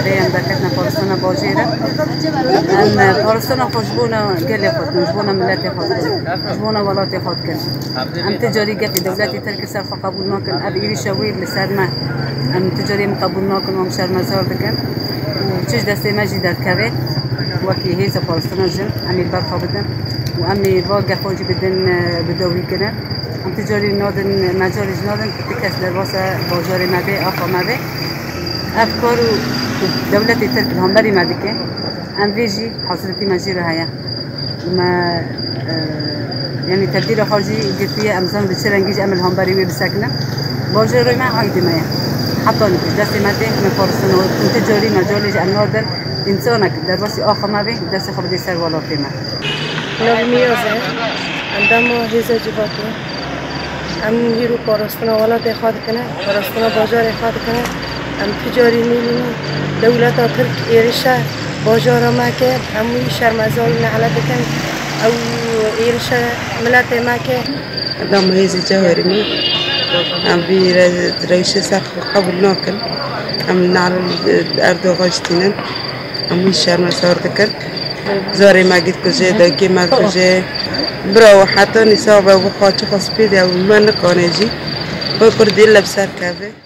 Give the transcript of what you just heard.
برای هم دکتنا پارستان باجیره ان پارستان خوشبونا گلی خود خوشبونا ملت خود خوشبونا ولات خود کن ام تجاری گفت دولتی ترک سر قبول نکن اب ایری شویر لسر ما ام تجاری قبول نکن و مشر مزار دکن و چش دسته مجی در کوه وکی هیز پارستان جن امی برخا بدن و امی واقع خوجی بدن بدوی کنن ام تجاری نادن مجاری نادن تکس در واسه بازار مبه آخا مبه افکار دولت ترک همبری مدکه ام ویجی حاصلتی مجیر هیا ما یعنی تبدیل خارجی گفتی امزان بچرنگیج عمل همبری وی بسکنه بازار ما عایدی ما حتی دست مده من پارستان و تجاری مجالیج انادن انسانك درباسي آخر ما به دست خبدي سر ولاتی ما نبی میازه اندامو هیزه جباتی ام هیرو پارستان ولات خاد کنه پارستان بازار خاد کنه ام تجاری میلینی دولت ترک ایرشا بازار ما که هموی شرمزال نحلت کن او ایرشا ملت ما که اندامو هیزه جوهری می ام بی رئیس سخ قبول نکن ام نعل اردو غاشتینن اموی شرم سار دکن زاری ماگید کجه داگی مال کجه برا حتی نصاب و خاطر خاص پیدا و من نکانه جی با کردی لبسر کبه